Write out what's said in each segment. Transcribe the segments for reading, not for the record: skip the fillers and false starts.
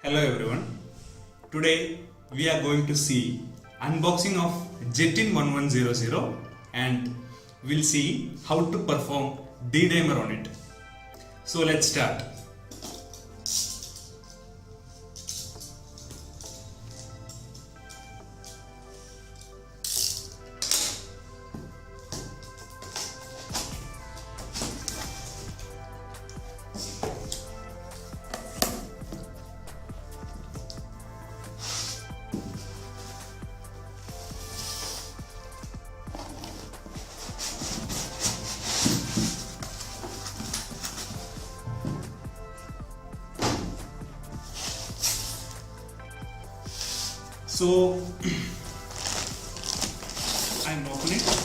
Hello everyone. Today we are going to see unboxing of Jetin 1100 and we'll see how to perform D-dimer on it. So let's start. So I'm opening it.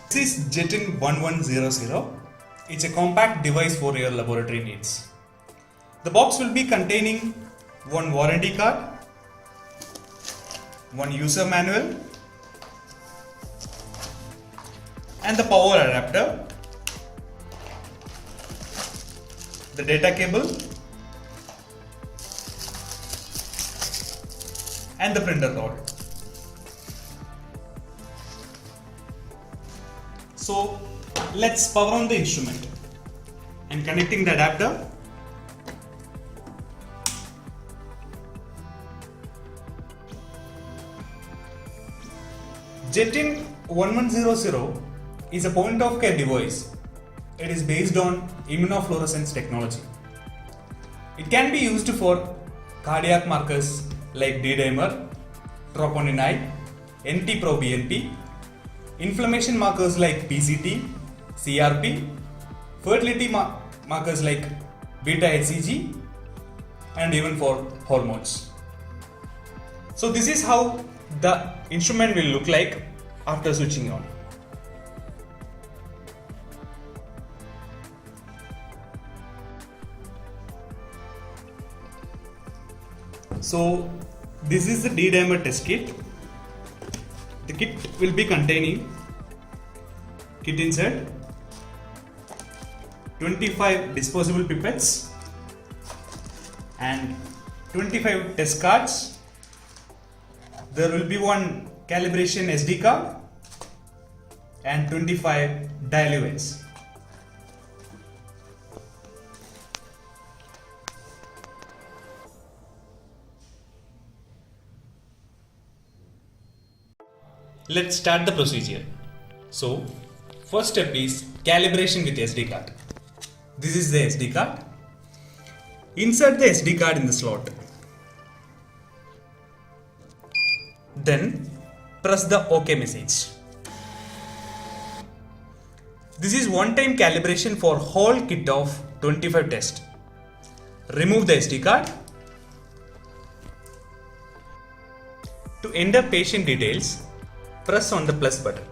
This is Jetin 1100. It's a compact device for your laboratory needs. The box will be containing one warranty card, one user manual and the power adapter, the data cable and the printer rod. So let's power on the instrument. I'm connecting the adapter. Jetin 1100 is a point of care device. It is based on immunofluorescence technology. It can be used for cardiac markers like D-dimer, troponin I, NT-proBNP, inflammation markers like PCT, CRP, fertility markers like beta-HCG, and even for hormones. So this is how the instrument will look like after switching on. So this is the D-dimer test kit. The kit will be containing kit insert, 25 disposable pipettes and 25 test cards. There will be one calibration SD card and 25 diluents. Let's start the procedure. So, first step is calibration with SD card. This is the SD card. Insert the SD card in the slot. Then press the OK message. This is one-time calibration for whole kit of 25 tests. Remove the SD card. To enter patient details, press on the plus button.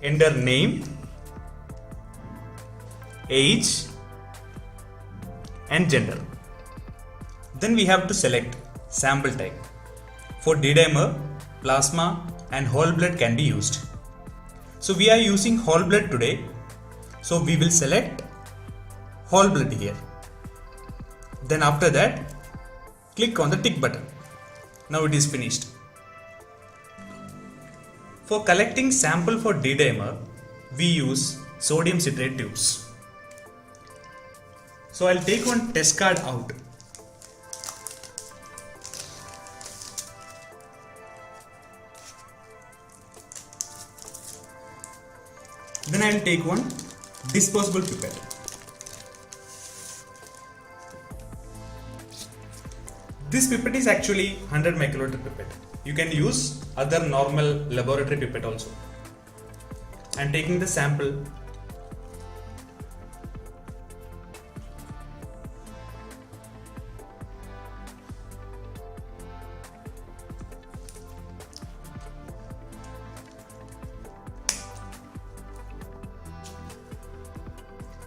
Enter name, age and gender. Then we have to select sample type. For D-dimer, plasma and whole blood can be used. So we are using whole blood today. So we will select whole blood here. Then after that, click on the tick button. Now it is finished. For collecting sample for D-dimer, we use sodium citrate tubes. So I'll take one test card out. Then I will take one disposable pipette. This pipette is actually 100 microliter pipette. You can use other normal laboratory pipette also. I am taking the sample.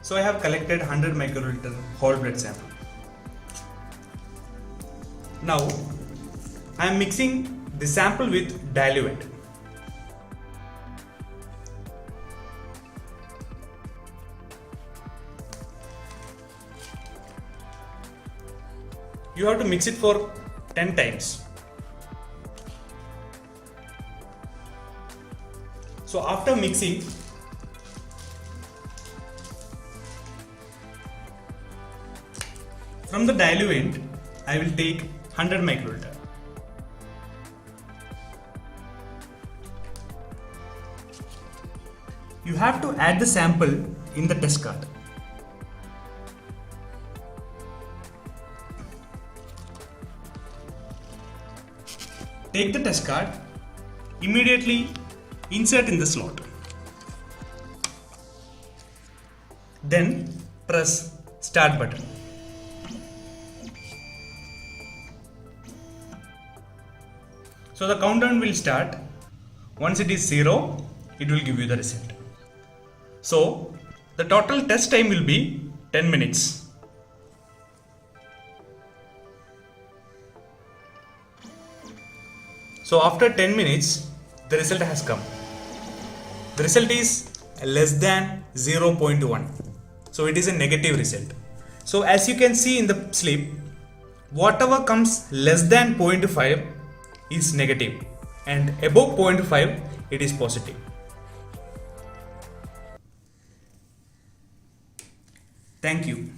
So I have collected 100 microliter whole blood sample. Now I am mixing the sample with diluent. You have to mix it for 10 times. So after mixing, from the diluent, I will take 100 microliter. You have to add the sample in the test card. Take the test card, immediately insert in the slot. Then press start button. So the countdown will start. Once it is 0, it will give you the result. So the total test time will be 10 minutes. So after 10 minutes, the result has come. The result is less than 0.1. So it is a negative result. So as you can see in the slip, whatever comes less than 0.5 is negative and above 0.5 it is positive. Thank you.